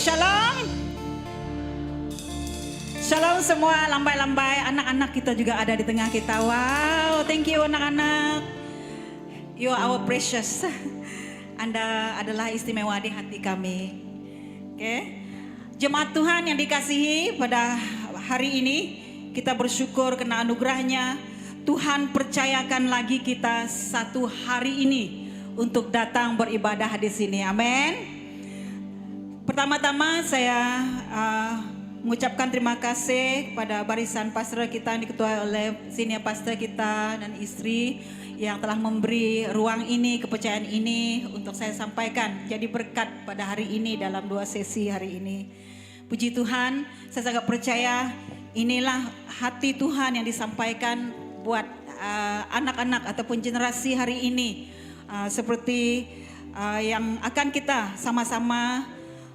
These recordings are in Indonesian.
Shalom. Shalom semua lambai-lambai, anak-anak kita juga ada di tengah kita. Wow, thank you anak-anak. You are our precious. Anda adalah istimewa di hati kami. Oke. Jemaat Tuhan yang dikasihi, pada hari ini kita bersyukur karena anugerahnya. Tuhan percayakan lagi kita satu hari ini untuk datang beribadah di sini. Amin. Pertama-tama saya mengucapkan terima kasih kepada barisan pastor kita yang diketuai oleh senior pastor kita dan istri yang telah memberi ruang ini, kepercayaan ini untuk saya sampaikan. Jadi berkat pada hari ini dalam 2 sesi hari ini. Puji Tuhan, saya sangat percaya inilah hati Tuhan yang disampaikan buat anak-anak ataupun generasi hari ini. Seperti yang akan kita sama-sama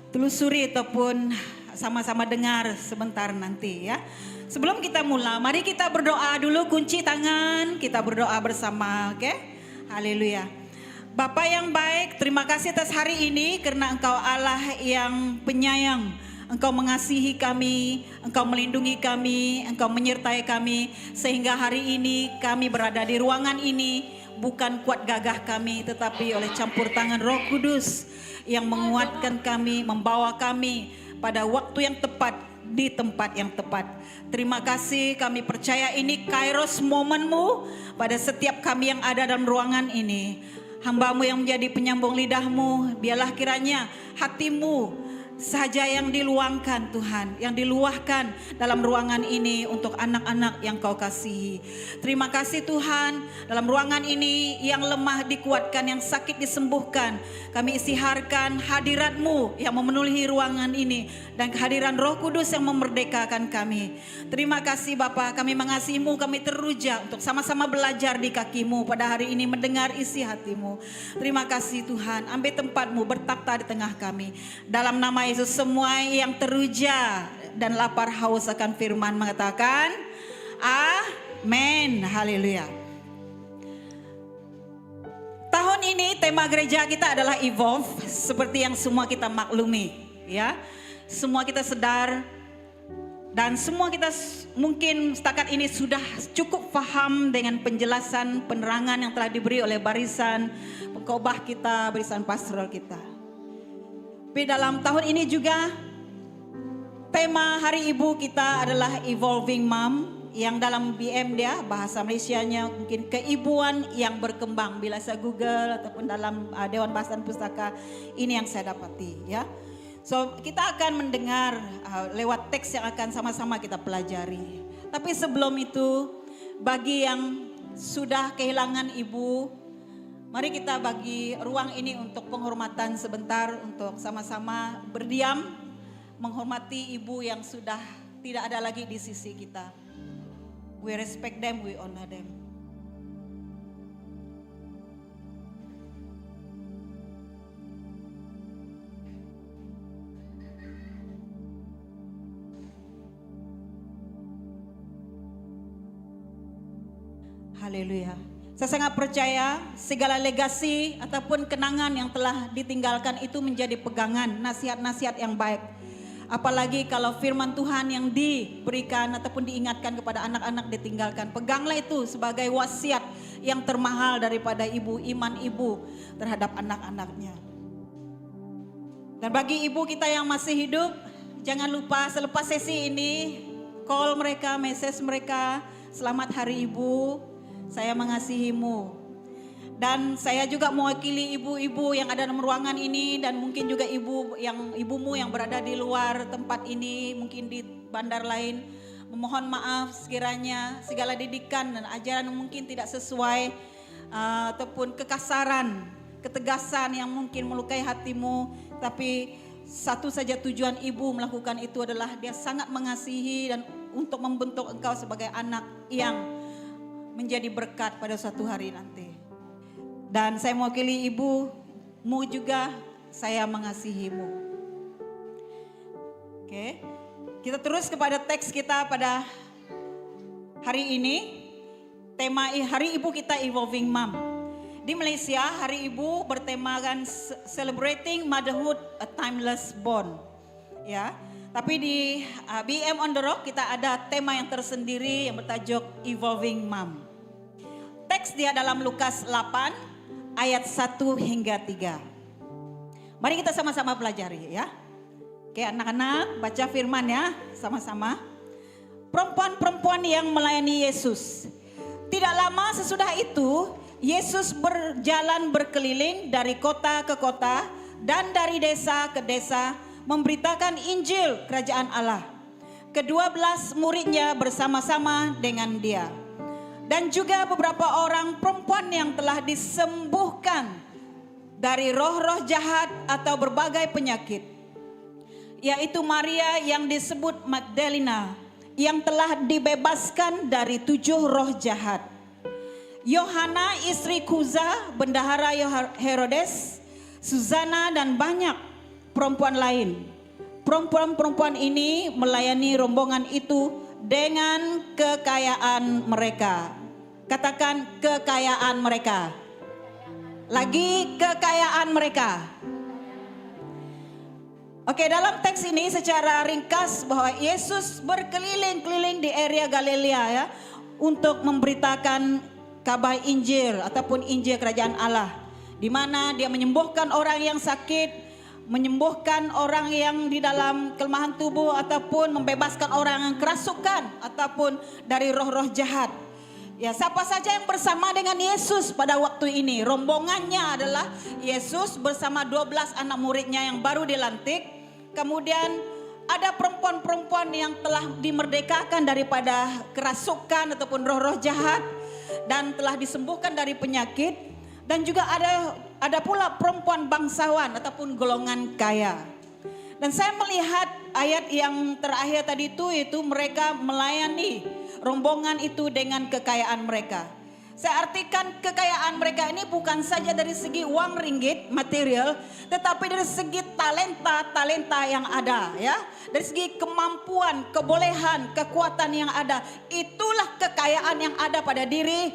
telusuri ataupun sama-sama dengar sebentar nanti ya. Sebelum kita mulai, mari kita berdoa dulu, kunci tangan, kita berdoa bersama, oke? Haleluya. Bapa yang baik, terima kasih atas hari ini karena Engkau Allah yang penyayang. Engkau mengasihi kami, Engkau melindungi kami, Engkau menyertai kami sehingga hari ini kami berada di ruangan ini bukan kuat gagah kami tetapi oleh campur tangan Roh Kudus yang menguatkan kami, membawa kami pada waktu yang tepat, di tempat yang tepat. Terima kasih, kami percaya ini kairos momenmu pada setiap kami yang ada dalam ruangan ini. Hambamu yang menjadi penyambung lidahmu, biarlah kiranya hatimu saja yang diluangkan Tuhan, yang diluahkan dalam ruangan ini untuk anak-anak yang Kau kasihi. Terima kasih Tuhan, dalam ruangan ini yang lemah dikuatkan, yang sakit disembuhkan. Kami isytiharkan hadirat-Mu yang memenuhi ruangan ini dan kehadiran Roh Kudus yang memerdekakan kami. Terima kasih Bapa, kami mengasihi-Mu, kami teruja untuk sama-sama belajar di kaki-Mu pada hari ini, mendengar isi hati-Mu. Terima kasih Tuhan, ambil tempat-Mu bertakhta di tengah kami. Dalam nama Yesus, semua yang teruja dan lapar haus akan firman mengatakan amin. Haleluya. Tahun ini tema gereja kita adalah evolve, seperti yang semua kita maklumi ya. Semua kita sadar dan semua kita mungkin setakat ini sudah cukup paham dengan penjelasan penerangan yang telah diberi oleh barisan pengkhotbah kita, barisan pastoral kita. Tapi dalam tahun ini juga tema Hari Ibu kita adalah Evolving Mom, yang dalam BM dia bahasa Malaysianya mungkin keibuan yang berkembang. Bila saya Google ataupun dalam Dewan Bahasan Pustaka, ini yang saya dapati ya. So kita akan mendengar lewat teks yang akan sama-sama kita pelajari. Tapi sebelum itu, bagi yang sudah kehilangan ibu, mari kita bagi ruang ini untuk penghormatan sebentar, untuk sama-sama berdiam, menghormati ibu yang sudah tidak ada lagi di sisi kita. We respect them, we honor them. Haleluya. Saya sangat percaya segala legasi ataupun kenangan yang telah ditinggalkan itu menjadi pegangan, nasihat-nasihat yang baik. Apalagi kalau firman Tuhan yang diberikan ataupun diingatkan kepada anak-anak ditinggalkan. Peganglah itu sebagai wasiat yang termahal daripada ibu, iman ibu terhadap anak-anaknya. Dan bagi ibu kita yang masih hidup, jangan lupa selepas sesi ini, call mereka, message mereka, selamat hari ibu. Saya mengasihimu. Dan saya juga mewakili ibu-ibu yang ada dalam ruangan ini dan mungkin juga ibumu yang berada di luar tempat ini, mungkin di bandar lain. Memohon maaf sekiranya segala didikan dan ajaran yang mungkin tidak sesuai ataupun kekasaran, ketegasan yang mungkin melukai hatimu. Tapi satu saja tujuan ibu melakukan itu adalah dia sangat mengasihi dan untuk membentuk engkau sebagai anak yang menjadi berkat pada suatu hari nanti. Dan saya mewakili ibumu juga, saya mengasihimu. Oke, kita terus kepada teks kita pada hari ini. Tema Hari Ibu kita Evolving Mom. Di Malaysia, Hari Ibu bertemakan Celebrating Motherhood, a Timeless Bond. ya. Tapi di BM on the Rock kita ada tema yang tersendiri yang bertajuk Evolving Mom. Teks dia dalam Lukas 8 ayat 1 hingga 3. Mari kita sama-sama pelajari ya. Oke, anak-anak baca firman ya sama-sama. Perempuan-perempuan yang melayani Yesus. Tidak lama sesudah itu Yesus berjalan berkeliling dari kota ke kota dan dari desa ke desa memberitakan Injil Kerajaan Allah. Ke-12 muridnya bersama-sama dengan dia. Dan juga beberapa orang perempuan yang telah disembuhkan dari roh-roh jahat atau berbagai penyakit. Yaitu Maria yang disebut Magdalena yang telah dibebaskan dari 7 roh jahat. Yohana istri Kuza, bendahara Herodes, Susana dan banyak perempuan lain. Perempuan-perempuan ini melayani rombongan itu dengan kekayaan mereka. Katakan kekayaan mereka. Lagi kekayaan mereka. Oke, dalam teks ini secara ringkas bahwa Yesus berkeliling-keliling di area Galilea ya untuk memberitakan kabar Injil ataupun Injil Kerajaan Allah, di mana dia menyembuhkan orang yang sakit, menyembuhkan orang yang di dalam kelemahan tubuh ataupun membebaskan orang yang kerasukan ataupun dari roh-roh jahat. Ya, siapa saja yang bersama dengan Yesus pada waktu ini? Rombongannya adalah Yesus bersama 12 anak muridnya yang baru dilantik. Kemudian ada perempuan-perempuan yang telah dimerdekakan daripada kerasukan ataupun roh-roh jahat dan telah disembuhkan dari penyakit, dan juga ada pula perempuan bangsawan ataupun golongan kaya. Dan saya melihat ayat yang terakhir tadi itu mereka melayani rombongan itu dengan kekayaan mereka. Saya artikan kekayaan mereka ini bukan saja dari segi uang ringgit material, tetapi dari segi talenta yang ada ya. Dari segi kemampuan, kebolehan, kekuatan yang ada. Itulah kekayaan yang ada pada diri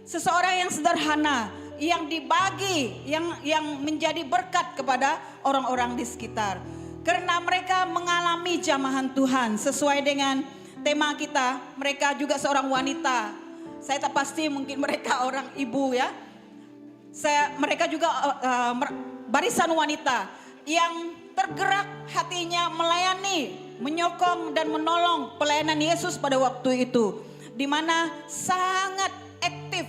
seseorang yang sederhana, yang dibagi, yang menjadi berkat kepada orang-orang di sekitar. Karena mereka mengalami jamahan Tuhan sesuai dengan tema kita, mereka juga seorang wanita. Saya tak pasti mungkin mereka orang ibu ya. Mereka juga barisan wanita yang tergerak hatinya melayani, menyokong dan menolong pelayanan Yesus pada waktu itu. Di mana sangat aktif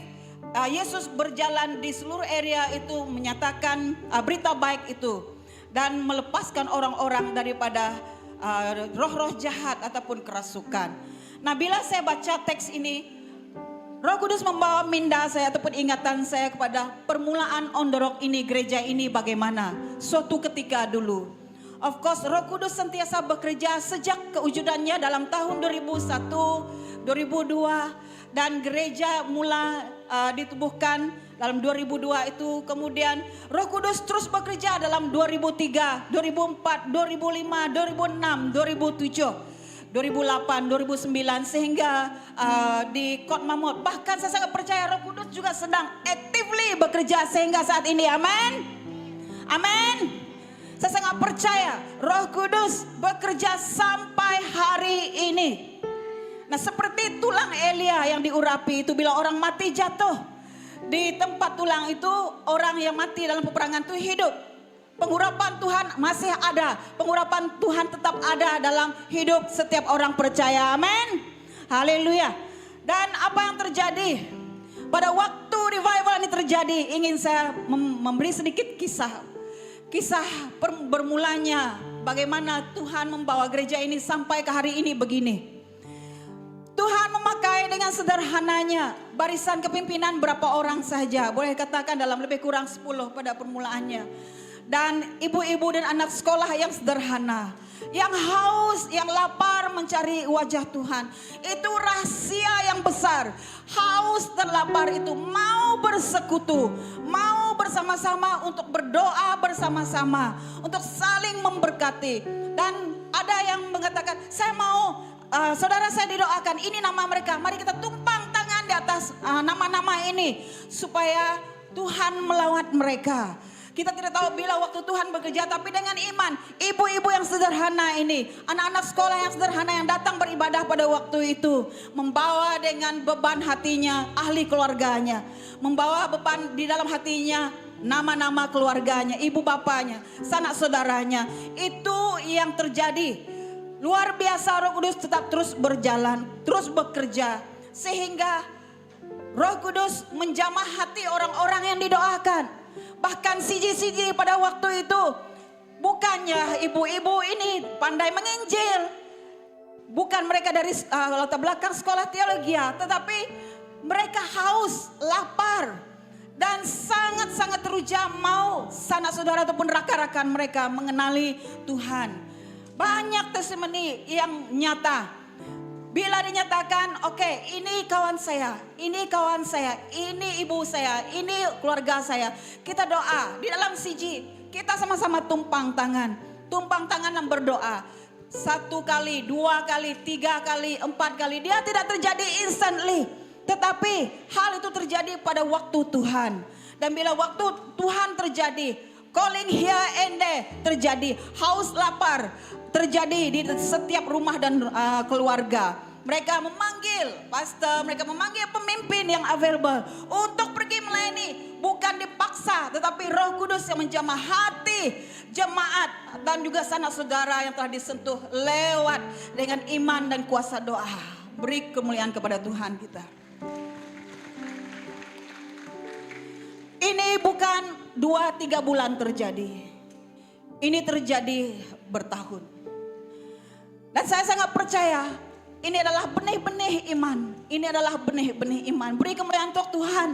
Yesus berjalan di seluruh area itu menyatakan berita baik itu. Dan melepaskan orang-orang daripada roh-roh jahat ataupun kerasukan. Nah, bila saya baca teks ini, Roh Kudus membawa minda saya ataupun ingatan saya kepada permulaan On The Rock ini, gereja ini bagaimana suatu ketika dulu. Of course Roh Kudus sentiasa bekerja sejak kewujudannya dalam tahun 2001, 2002 dan gereja mula ditubuhkan dalam 2002 itu. Kemudian Roh Kudus terus bekerja dalam 2003, 2004, 2005, 2006, 2007. 2008, 2009 sehingga di Kot Mamut. Bahkan saya sangat percaya Roh Kudus juga sedang actively bekerja sehingga saat ini. Amin. Amin. Saya sangat percaya Roh Kudus bekerja sampai hari ini. Nah, seperti tulang Elia yang diurapi itu, bila orang mati jatuh di tempat tulang itu, orang yang mati dalam peperangan itu hidup. Pengurapan Tuhan masih ada. Pengurapan Tuhan tetap ada dalam hidup setiap orang percaya. Amin. Haleluya. Dan apa yang terjadi pada waktu revival ini terjadi, ingin saya memberi sedikit kisah bermulanya bagaimana Tuhan membawa gereja ini sampai ke hari ini begini. Tuhan memakai dengan sederhananya barisan kepimpinan berapa orang saja, boleh katakan dalam lebih kurang 10 pada permulaannya. Dan ibu-ibu dan anak sekolah yang sederhana, yang haus, yang lapar mencari wajah Tuhan. Itu rahasia yang besar. Haus dan lapar itu mau bersekutu, mau bersama-sama untuk berdoa bersama-sama, untuk saling memberkati. Dan ada yang mengatakan, saya mau saudara saya didoakan, ini nama mereka, mari kita tumpang tangan di atas nama-nama ini supaya Tuhan melawat mereka. Kita tidak tahu bila waktu Tuhan bekerja, tapi dengan iman, ibu-ibu yang sederhana ini, anak-anak sekolah yang sederhana yang datang beribadah pada waktu itu, membawa dengan beban hatinya ahli keluarganya, membawa beban di dalam hatinya nama-nama keluarganya, ibu bapaknya, sanak saudaranya. Itu yang terjadi. Luar biasa, Roh Kudus tetap terus berjalan, terus bekerja, sehingga Roh Kudus menjamah hati orang-orang yang didoakan. Bahkan siji-siji pada waktu itu, bukannya ibu-ibu ini pandai menginjil, bukan mereka dari latar belakang sekolah teologi, tetapi mereka haus, lapar, dan sangat-sangat teruja mau sanak saudara ataupun rakan-rakan mereka mengenali Tuhan. Banyak testimoni yang nyata. Bila dinyatakan, oke, ini kawan saya, ini kawan saya, ini ibu saya, ini keluarga saya. Kita doa di dalam siji, kita sama-sama tumpang tangan dan berdoa. 1 kali, 2 kali, 3 kali, 4 kali. Dia tidak terjadi instantly, tetapi hal itu terjadi pada waktu Tuhan. Dan bila waktu Tuhan terjadi, calling here and there terjadi, haus lapar terjadi di setiap rumah dan keluarga. Mereka memanggil pastor, mereka memanggil pemimpin yang available untuk pergi melayani. Bukan dipaksa, tetapi Roh Kudus yang menjamah hati jemaat dan juga sanak saudara yang telah disentuh lewat dengan iman dan kuasa doa. Beri kemuliaan kepada Tuhan kita. Ini bukan 2-3 bulan terjadi. Ini terjadi bertahun. Dan saya sangat percaya ini adalah benih-benih iman. Ini adalah benih-benih iman. Beri kemuliaan untuk Tuhan.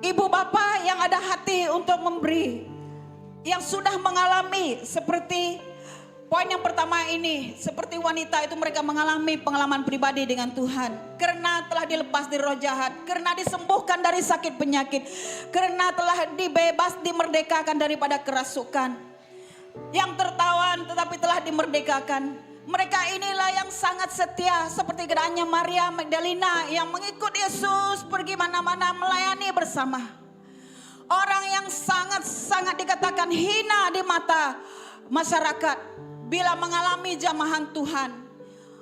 Ibu bapak yang ada hati untuk memberi, yang sudah mengalami seperti poin yang pertama ini, seperti wanita itu mereka mengalami pengalaman pribadi dengan Tuhan. Karena telah dilepas dari roh jahat, karena disembuhkan dari sakit penyakit, karena telah dibebas, dimerdekakan daripada kerasukan. Yang tertawan tetapi telah dimerdekakan. Mereka inilah yang sangat setia, seperti gerannya Maria Magdalena yang mengikut Yesus pergi mana-mana melayani bersama. Orang yang sangat-sangat dikatakan hina di mata masyarakat, bila mengalami jamahan Tuhan,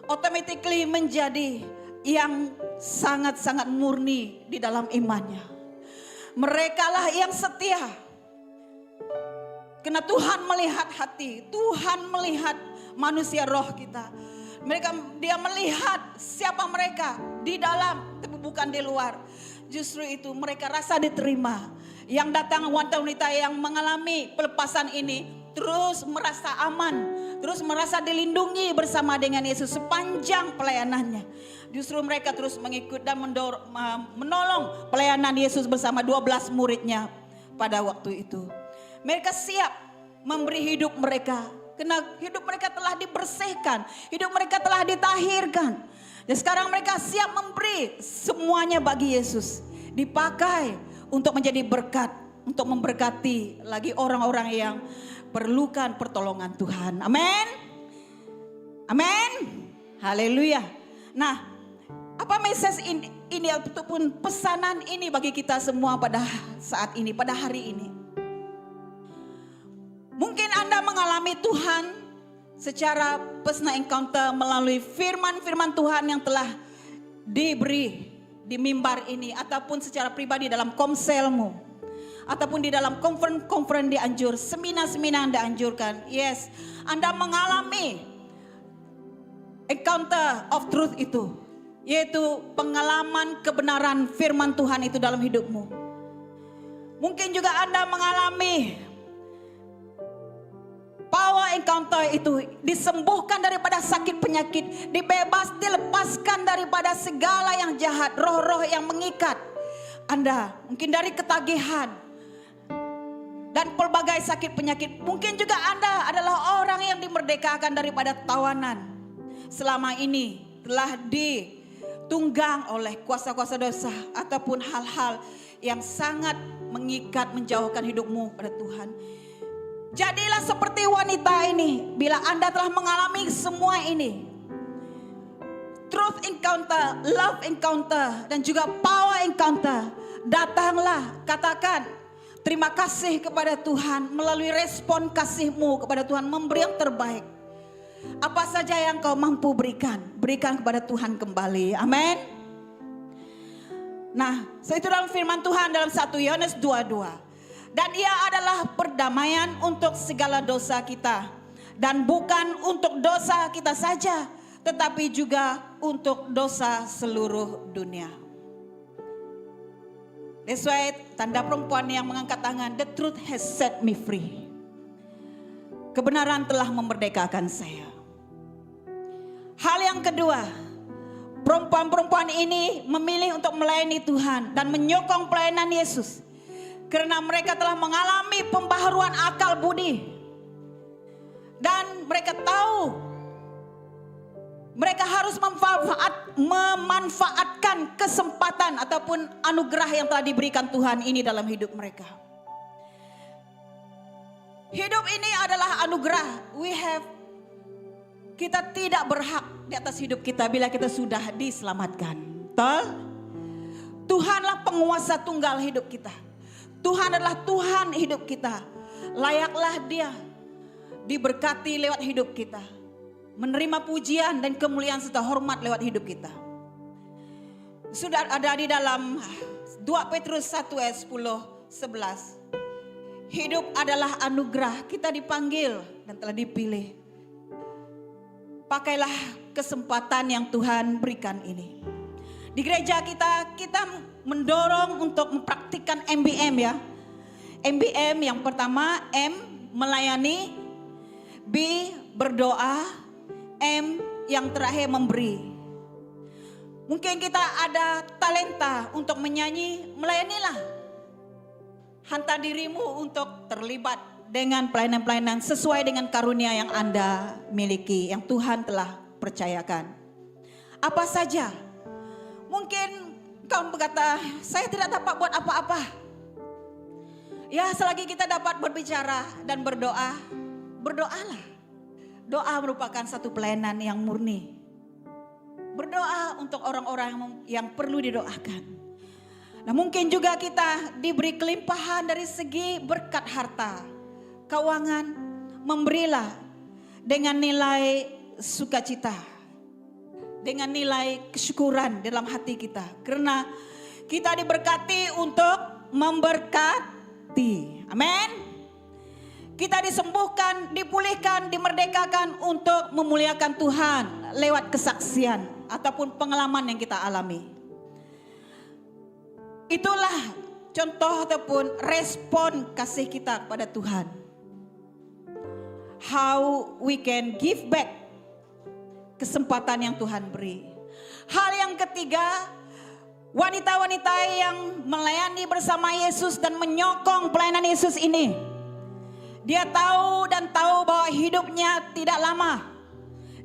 automatically menjadi yang sangat-sangat murni di dalam imannya. Merekalah yang setia. Karena Tuhan melihat hati, Tuhan melihat manusia roh kita. Dia melihat siapa mereka di dalam, tapi bukan di luar. Justru itu mereka rasa diterima. Yang datang wanita-wanita yang mengalami pelepasan ini terus merasa aman, terus merasa dilindungi bersama dengan Yesus sepanjang pelayanannya. Justru mereka terus mengikut dan menolong pelayanan Yesus bersama 12 muridnya pada waktu itu. Mereka siap memberi hidup mereka, karena hidup mereka telah dibersihkan, hidup mereka telah ditahirkan. Dan sekarang mereka siap memberi semuanya bagi Yesus, dipakai untuk menjadi berkat, untuk memberkati lagi orang-orang yang perlukan pertolongan Tuhan. Amin. Amin. Haleluya. Nah, apa message ini ataupun pesanan ini bagi kita semua pada saat ini, pada hari ini? Mungkin Anda mengalami Tuhan secara personal encounter melalui firman-firman Tuhan yang telah diberi di mimbar ini, ataupun secara pribadi dalam komselmu, ataupun di dalam konferen dianjur, seminar-seminar yang dianjurkan. Yes, Anda mengalami encounter of truth itu, yaitu pengalaman kebenaran firman Tuhan itu dalam hidupmu. Mungkin juga Anda mengalami power encounter itu, disembuhkan daripada sakit penyakit, dilepaskan daripada segala yang jahat, roh-roh yang mengikat Anda, mungkin dari ketagihan dan pelbagai sakit penyakit. Mungkin juga Anda adalah orang yang dimerdekakan daripada tawanan. Selama ini telah ditunggang oleh kuasa-kuasa dosa ataupun hal-hal yang sangat mengikat, menjauhkan hidupmu pada Tuhan. Jadilah seperti wanita ini. Bila Anda telah mengalami semua ini, truth encounter, love encounter, dan juga power encounter, datanglah, katakan terima kasih kepada Tuhan melalui respon kasih-Mu kepada Tuhan, memberi yang terbaik. Apa saja yang kau mampu berikan, berikan kepada Tuhan kembali. Amin. Nah, itu dalam firman Tuhan dalam 1 Yohanes 2:2. Dan ia adalah perdamaian untuk segala dosa kita. Dan bukan untuk dosa kita saja, tetapi juga untuk dosa seluruh dunia. That's why tanda perempuan yang mengangkat tangan, the truth has set me free. Kebenaran telah memerdekakan saya. Hal yang kedua, perempuan-perempuan ini memilih untuk melayani Tuhan dan menyokong pelayanan Yesus. Karena mereka telah mengalami pembaharuan akal budi. Dan mereka tahu mereka harus memanfaatkan kesempatan ataupun anugerah yang telah diberikan Tuhan ini dalam hidup mereka. Hidup ini adalah anugerah. Kita tidak berhak di atas hidup kita bila kita sudah diselamatkan. Betul? Tuhanlah penguasa tunggal hidup kita. Tuhan adalah Tuhan hidup kita. Layaklah Dia diberkati lewat hidup kita. Menerima pujian dan kemuliaan serta hormat lewat hidup kita. Sudah ada di dalam 2 Petrus 1 ayat 10-11. Hidup adalah anugerah, kita dipanggil dan telah dipilih. Pakailah kesempatan yang Tuhan berikan ini. Di gereja kita mendorong untuk mempraktikkan MBM ya. MBM yang pertama, M melayani, B berdoa, M yang terakhir memberi. Mungkin kita ada talenta untuk menyanyi, melayanilah. Hantar dirimu untuk terlibat dengan pelayanan-pelayanan sesuai dengan karunia yang Anda miliki, yang Tuhan telah percayakan. Apa saja? Mungkin kau berkata, saya tidak dapat buat apa-apa. Ya, selagi kita dapat berbicara dan berdoa, berdoalah. Doa merupakan satu pelayanan yang murni. Berdoa untuk orang-orang yang perlu didoakan. Nah, mungkin juga kita diberi kelimpahan dari segi berkat harta, keuangan, memberilah dengan nilai sukacita, dengan nilai kesyukuran dalam hati kita. Karena kita diberkati untuk memberkati. Amin. Kita disembuhkan, dipulihkan, dimerdekakan untuk memuliakan Tuhan lewat kesaksian ataupun pengalaman yang kita alami. Itulah contoh ataupun respon kasih kita kepada Tuhan. How we can give back kesempatan yang Tuhan beri. Hal yang ketiga, wanita-wanita yang melayani bersama Yesus dan menyokong pelayanan Yesus ini. Dia tahu dan tahu bahwa hidupnya tidak lama.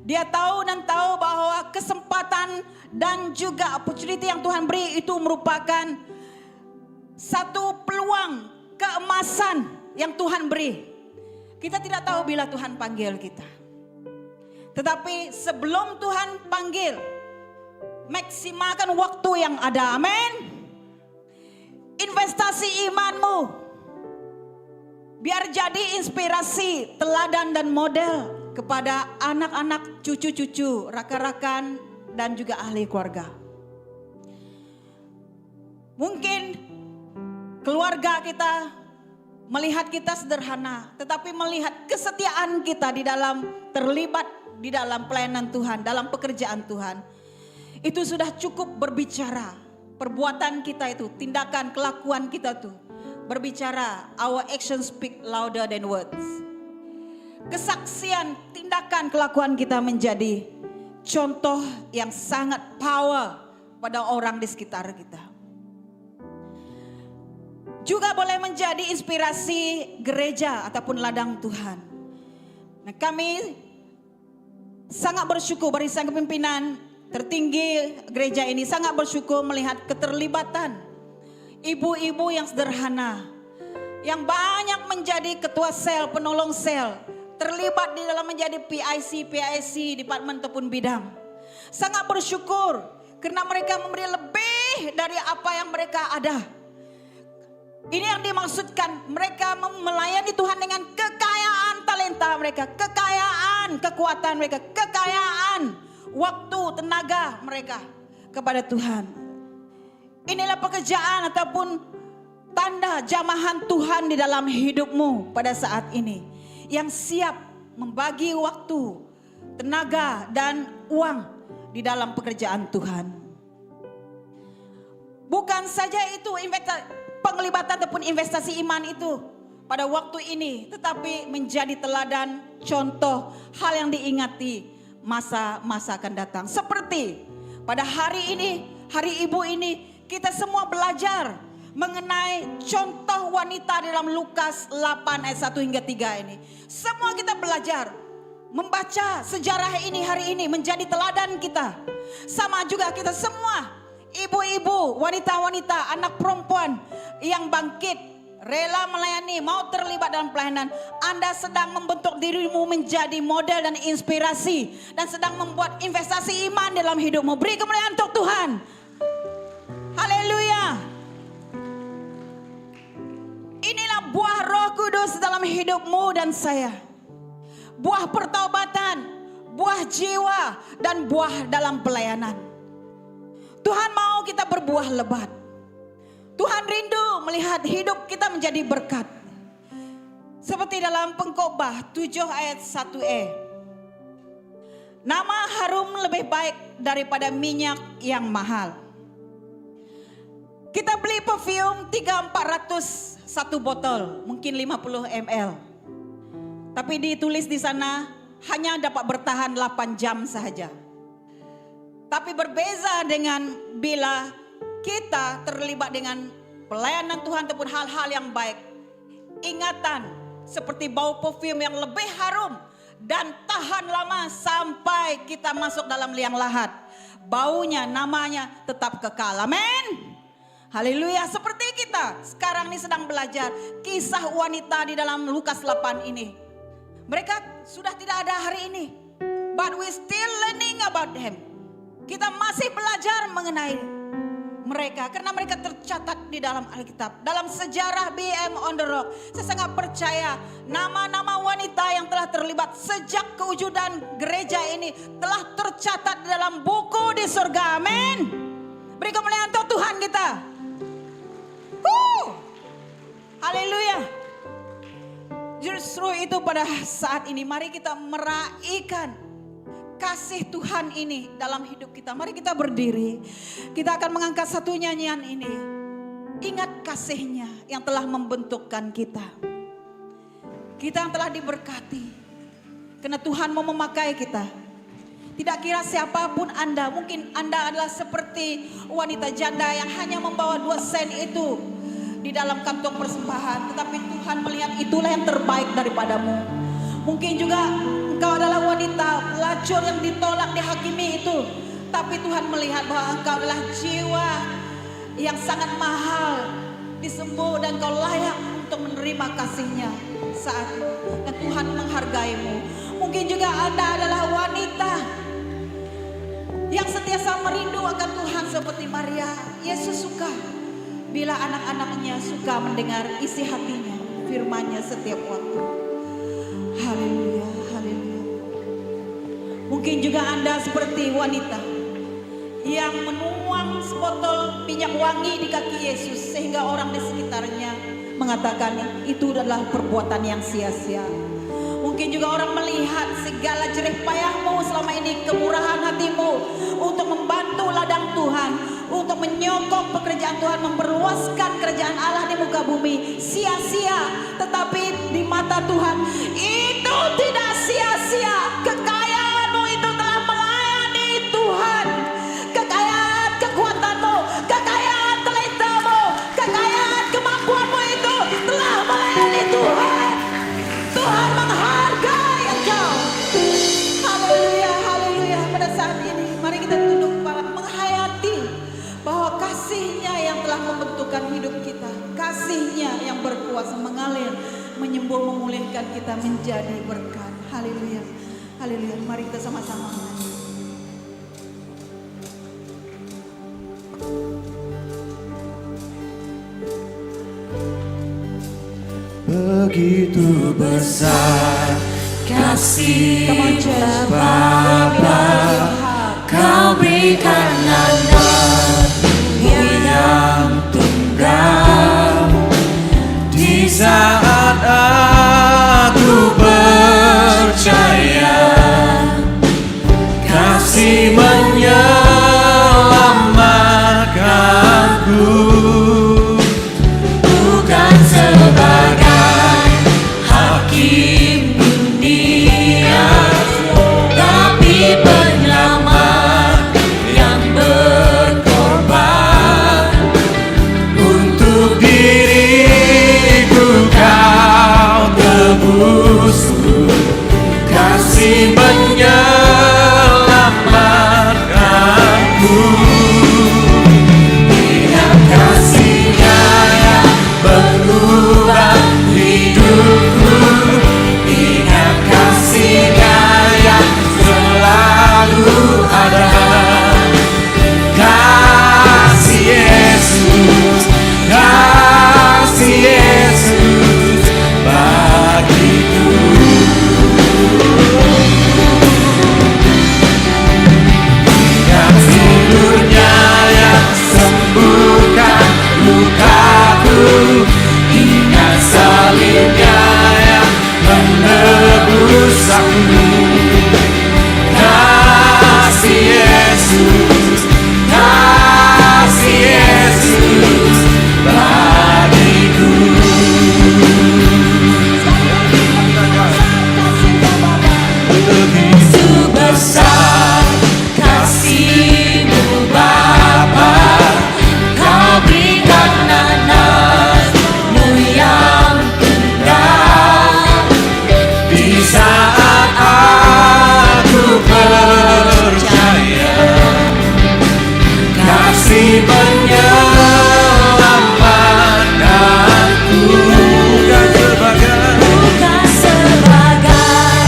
Dia tahu dan tahu bahwa kesempatan dan juga opportunity yang Tuhan beri itu merupakan satu peluang keemasan yang Tuhan beri. Kita tidak tahu bila Tuhan panggil kita. Tetapi sebelum Tuhan panggil, maksimalkan waktu yang ada. Amin. Investasi imanmu. Biar jadi inspirasi, teladan dan model kepada anak-anak, cucu-cucu, rakan-rakan dan juga ahli keluarga. Mungkin keluarga kita melihat kita sederhana, tetapi melihat kesetiaan kita di dalam terlibat di dalam pelayanan Tuhan, dalam pekerjaan Tuhan. Itu sudah cukup berbicara. Perbuatan kita itu, tindakan, kelakuan kita tuh berbicara. Our actions speak louder than words. Kesaksian, tindakan, kelakuan kita menjadi contoh yang sangat power pada orang di sekitar kita. Juga boleh menjadi inspirasi gereja ataupun ladang Tuhan. Nah, kami sangat bersyukur, barisan kepimpinan tertinggi gereja ini sangat bersyukur melihat keterlibatan ibu-ibu yang sederhana, yang banyak menjadi ketua sel, penolong sel, terlibat di dalam menjadi PIC, departemen ataupun bidang. Sangat bersyukur karena mereka memberi lebih lebih dari apa yang mereka ada. Ini yang dimaksudkan, mereka melayani Tuhan dengan kekayaan talenta mereka, kekayaan kekuatan mereka, kekayaan waktu, tenaga mereka kepada Tuhan. Inilah pekerjaan ataupun tanda jamahan Tuhan di dalam hidupmu pada saat ini. Yang siap membagi waktu, tenaga dan uang di dalam pekerjaan Tuhan. Bukan saja itu penglibatan ataupun investasi iman itu pada waktu ini, tetapi menjadi teladan, contoh, hal yang diingati masa-masa akan datang. Seperti pada hari ini, hari ibu ini, kita semua belajar mengenai contoh wanita dalam Lukas 8 ayat 1 hingga 3 ini. Semua kita belajar membaca sejarah ini hari ini menjadi teladan kita. Sama juga kita semua ibu-ibu, wanita-wanita, anak perempuan yang bangkit, rela melayani, mau terlibat dalam pelayanan. Anda sedang membentuk dirimu menjadi model dan inspirasi, dan sedang membuat investasi iman dalam hidupmu. Beri kemuliaan untuk Tuhan. Haleluya. Inilah buah Roh Kudus dalam hidupmu dan saya. Buah pertaubatan, buah jiwa, dan buah dalam pelayanan. Tuhan mau kita berbuah lebat. Tuhan rindu melihat hidup kita menjadi berkat. Seperti dalam Pengkhotbah 7 ayat 1e. Nama harum lebih baik daripada minyak yang mahal. Kita beli perfume 300-400 satu botol, mungkin 50 ml. Tapi ditulis di sana hanya dapat bertahan 8 jam saja. Tapi berbeza dengan bila kita terlibat dengan pelayanan Tuhan ataupun hal-hal yang baik. Ingatan seperti bau parfum yang lebih harum dan tahan lama sampai kita masuk dalam liang lahat. Baunya, namanya tetap kekal. Amin. Haleluya. Seperti kita sekarang ini sedang belajar kisah wanita di dalam Lukas 8 ini. Mereka sudah tidak ada hari ini, but we still learning about them. Kita masih belajar mengenai mereka karena mereka tercatat di dalam Alkitab. Dalam sejarah BM on the Rock, saya sangat percaya nama-nama wanita yang telah terlibat sejak kewujudan gereja ini telah tercatat dalam buku di surga. Amin. Beri kemuliaan untuk Tuhan kita. Haleluya. Justru itu pada saat ini mari kita meraihkan kasih Tuhan ini dalam hidup kita. Mari kita berdiri. Kita akan mengangkat satu nyanyian ini. Ingat kasihnya yang telah membentukkan kita. Kita yang telah diberkati. Karena Tuhan mau memakai kita. Tidak kira siapapun Anda. Mungkin Anda adalah seperti wanita janda yang hanya membawa 2 sen itu di dalam kantong persembahan. Tetapi Tuhan melihat itulah yang terbaik daripadamu. Mungkin juga engkau adalah wanita pelacur yang ditolak, dihakimi itu. Tapi Tuhan melihat bahwa engkau adalah jiwa yang sangat mahal, disembur dan kau layak untuk menerima kasih-Nya saat ini. Dan Tuhan menghargaimu. Mungkin juga Anda adalah wanita yang sentiasa merindu akan Tuhan seperti Maria. Yesus suka bila anak-anaknya suka mendengar isi hatinya, firman-Nya setiap waktu. Haleluya, haleluya. Mungkin juga Anda seperti wanita yang menuang sebotol minyak wangi di kaki Yesus sehingga orang di sekitarnya mengatakan itu adalah perbuatan yang sia-sia. Mungkin juga orang melihat segala jerih payahmu selama ini, kemurahan hatimu untuk membantu ladang Tuhan, untuk menyokong pekerjaan Tuhan, memperluaskan kerajaan Allah di muka bumi, sia-sia. Tetapi di mata Tuhan itu tidak sia-sia. Kekayaanmu itu telah melayani Tuhan. Kekayaan kekuatanmu, kekayaan talentamu, kekayaan kemampuanmu itu telah melayani Tuhan. Tuhan menghargai engkau. Haleluya, haleluya. Pada saat ini mari kita tunduk kepala, menghayati bahwa kasih-Nya yang telah membentukkan hidup kita, kasih-Nya yang berkuasa mengalir, menyembuh, memulihkan kita menjadi berkat. Haleluya, haleluya. Mari kita sama-sama menyanyi. begitu besar kasih Come on, church. Bapa, Kau berikan anakmu yang tunggal. Di saat aku percaya kasih menyelamatkanku, bukan sebagai hakim dunia, tapi penyelamat yang berkorban. Untuk diriku Kau tebusku, kasih menyelamatkanku. Ingat kasih-Nya yang mengubah hidupku, ingat kasih-Nya yang selalu ada. Kasih Yesus, kasih Yesus bagiku. Ingat tidurnya yang sembuhkan lukaku, ingat salibnya yang menebus aku. Kasih Yesus, kasih Yesus bagiku. Begitu besar kasih-Mu Bapa, Kau berikan anakmu yang tunggal. Di saat aku percaya kasih menyelamatkanku, bukan sebagai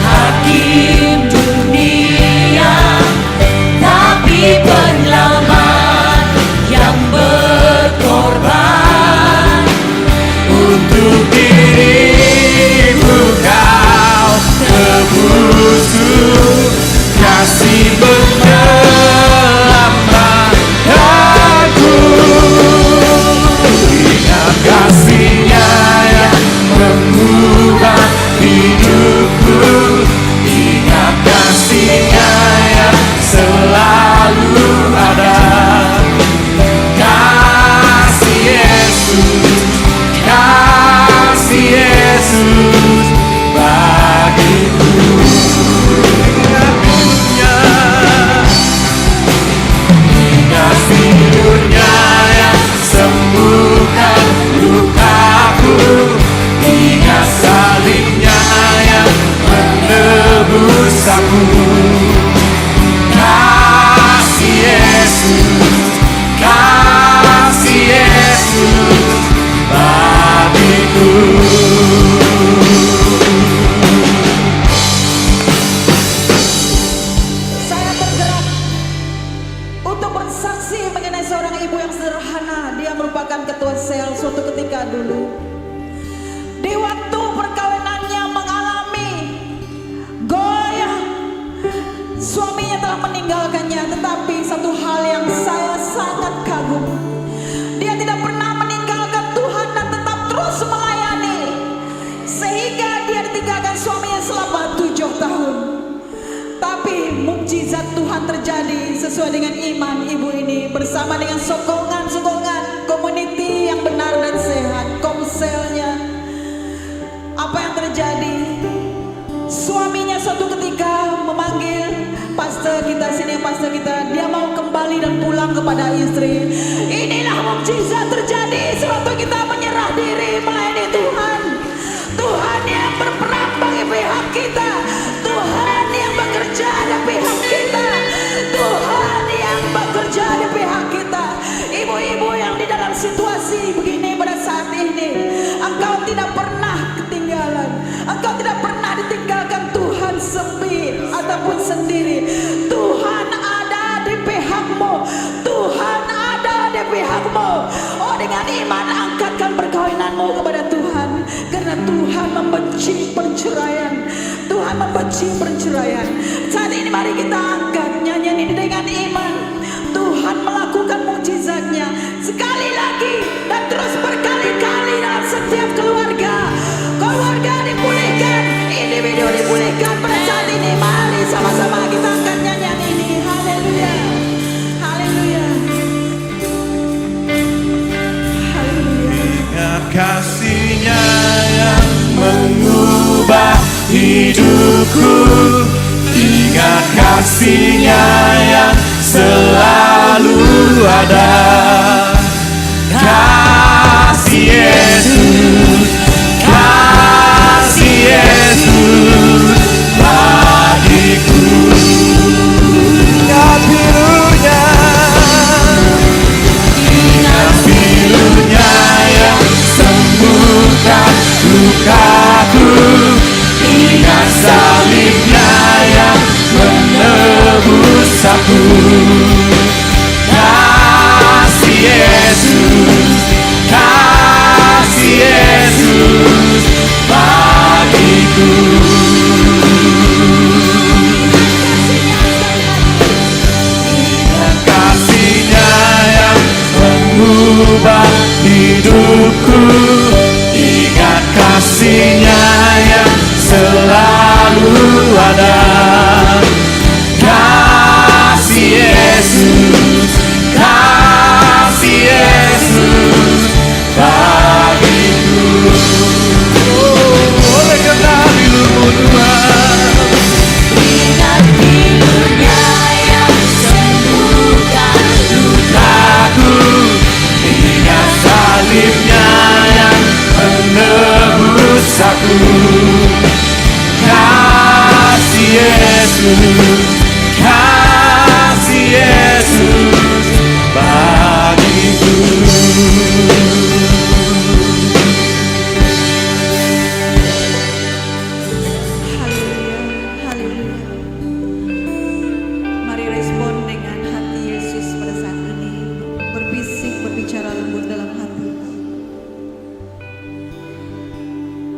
hakim dunia, tapi penyelamat yang berkorban. Untuk dirimu Kau tebusku, kasih menyelamatkanku. Ingat kasih-Nya yang mengubah hidupku, ingat kasih-Nya yang selalu ada. Kasih Yesus, kasih Yesus bagiku. Ingat tidurnya yang sembuhkan lukaku, ingat salibnya yang menebus aku. Kasih Yesus, kasih Yesus bagiku. Saya tergerak untuk bersaksi mengenai seorang ibu yang sederhana. Dia merupakan ketua sel suatu ketika dulu. Di waktu perkawinannya mengalami goyah, suaminya telah meninggalkannya. Tetapi satu hal yang saya sangat kagum, dia tidak pernah meninggalkan Tuhan dan tetap terus melayani, sehingga dia ditinggalkan suaminya selama 7 tahun. Tapi mukjizat Tuhan terjadi sesuai dengan iman ibu ini, bersama dengan sokongan-sokongan community yang benar dan sehat, komselnya. Apa yang terjadi? Suaminya suatu ketika memanggil pastor kita sini, pastor kita, dia mau kembali dan pulang kepada istri. Inilah mukjizat terjadi sewaktu kita menyerah diri melayani Tuhan. Tuhan yang berperang bagi pihak kita, Tuhan yang bekerja di pihak kita, Tuhan yang bekerja di pihak kita. Ibu-ibu yang di dalam situasi begini pada saat ini, engkau tidak pernah ketinggalan, engkau tidak pernah ditinggalkan Tuhan sepi ataupun sendiri. Tuhan ada di pihakmu, Tuhan ada di pihakmu. Oh, dengan iman angkatkan perkawinanmu kepada Tuhan. karena Tuhan membenci perceraian. Tuhan membenci perceraian. Saat ini mari kita angkat nyanyian ini dengan iman. Tuhan melakukan mukjizatnya sekali lagi dan terus berkali-kali dalam setiap keluarga. Keluarga dipulihkan, individu dipulihkan pada saat ini. Mari sama-sama kita angkat nyanyian ini. Haleluya, haleluya, haleluya. Kasih-Nya yang mengubah hidupku, ingat kasih-Nya yang selalu ada. Kasih Yesus, kasih Yesus bagiku. Ingat biru-Nya, ingat biru-Nya yang sembuhkan lukaku, ingat salib-Nya yang menebus aku. Kasih Yesus, kasih Yesus bagiku. Ingat kasih-Nya yang mengubah hidupku, ingat kasih-Nya yang selalu ada. Kasih Yesus, kasih Yesus bagiku. Oleh karena biru-Mu Tuhan, ingat biru-Nya yang sembuhkan lukaku, ingat salib-Nya yang menebus aku. Kasih Yesus, kasih Yesus bagiku. Haleluya, haleluya. Mari respon dengan hati Yesus pada saat ini. Berbisik, berbicara lembut dalam hati.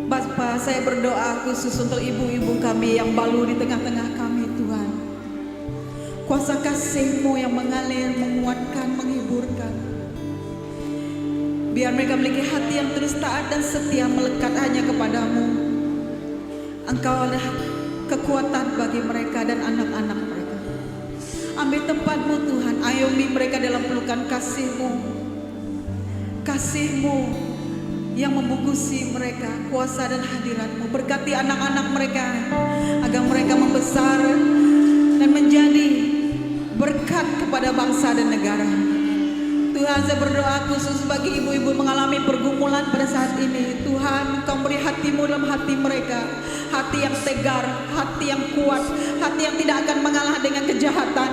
Bapa, saya berdoa khusus untuk ibu-ibu kami yang balu di tengah-tengah kami, Tuhan. Kuasa kasih-Mu yang mengalir, menguatkan, menghiburkan. Biar mereka memiliki hati yang terus taat dan setia melekat hanya kepadamu. Engkau adalah kekuatan bagi mereka dan anak-anak mereka. Ambil tempat-Mu Tuhan, ayomi mereka dalam pelukan kasih-Mu. Kasih-Mu yang membungkusi mereka, kuasa dan hadirat-Mu. Berkati anak-anak mereka agar mereka membesar dan menjadi berkat kepada bangsa dan negara. Tuhan, saya berdoa khusus bagi ibu-ibu mengalami pergumulan pada saat ini. Tuhan, Engkau beri hati-Mu dalam hati mereka, hati yang tegar, hati yang kuat, hati yang tidak akan mengalah dengan kejahatan,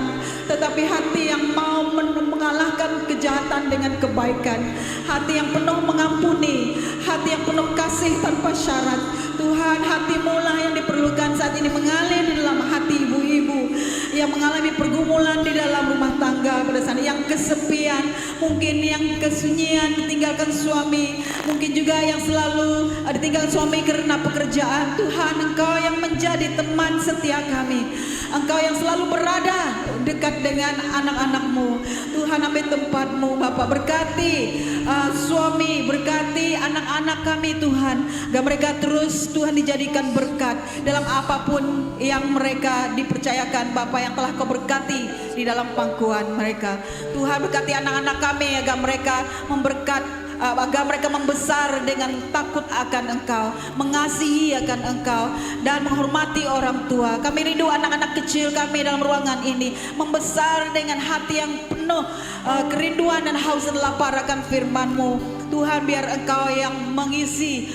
tetapi hati yang mau mengalahkan kejahatan dengan kebaikan, hati yang penuh mengampuni, hati yang penuh kasih tanpa syarat. Tuhan, hati-Mu lah yang diperlukan saat ini mengalir di dalam hati ibu-ibu yang mengalami pergumulan di dalam rumah tangga pada saat ini, yang kesepian, mungkin yang kesunyian, ditinggalkan suami, mungkin juga yang selalu ditinggalkan suami karena pekerjaan. Tuhan, Engkau yang menjadi teman setia kami, Engkau yang selalu berada dekat dengan anak-anak-Mu. Tuhan, ambil tempat-Mu Bapa, berkati suami, berkati anak-anak kami Tuhan, agar mereka terus Tuhan dijadikan berkat dalam apapun yang mereka dipercayakan Bapa, yang telah Kau berkati di dalam pangkuan mereka. Tuhan, berkati anak-anak kami agar mereka agar mereka membesar dengan takut akan Engkau, mengasihi akan Engkau, dan menghormati orang tua. Kami rindu anak-anak kecil kami dalam ruangan ini membesar dengan hati yang penuh kerinduan dan haus dan lapar akan firman-Mu. Tuhan, biar Engkau yang mengisi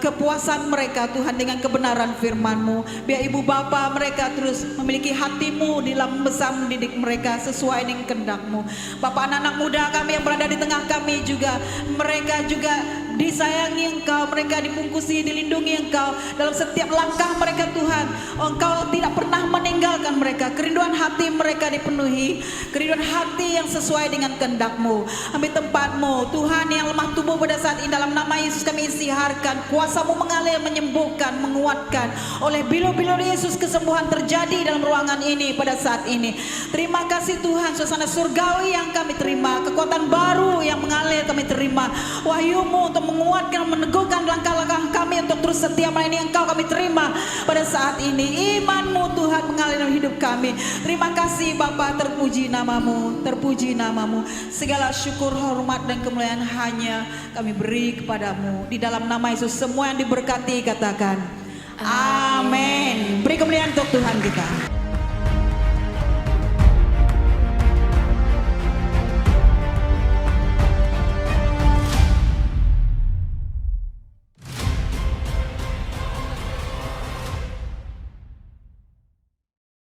kepuasan mereka Tuhan dengan kebenaran firman-Mu. Biar ibu bapa mereka terus memiliki hati-Mu di dalam membesar mendidik mereka sesuai dengan kehendak-Mu. Bapak, anak-anak muda kami yang berada di tengah kami juga, mereka juga disayangi Engkau, mereka dibungkusi, dilindungi Engkau dalam setiap langkah mereka Tuhan. Tuhan, Engkau tidak pernah meninggalkan mereka. Kerinduan hati mereka dipenuhi, kerinduan hati yang sesuai dengan kehendak-Mu. Ambil tempat-Mu Tuhan, yang lemah tubuh pada saat ini dalam nama Yesus kami istiharkan kuasa-Mu mengalir, menyembuhkan, menguatkan. Oleh bilu-bilu Yesus kesembuhan terjadi dalam ruangan ini pada saat ini. Terima kasih Tuhan, suasana surgawi yang kami terima, kekuatan baru yang mengalir kami terima, wahyu-Mu untuk menguatkan, meneguhkan langkah-langkah kami untuk terus setia melayani Engkau kami terima pada saat ini. Iman-Mu Tuhan mengalir dalam hidup kami. Terima kasih Bapa, terpuji nama-Mu, terpuji nama-Mu. Segala syukur, hormat dan kemuliaan hanya kami beri kepadamu. Di dalam nama Yesus semua yang diberkati katakan amin. Beri kemuliaan untuk Tuhan kita.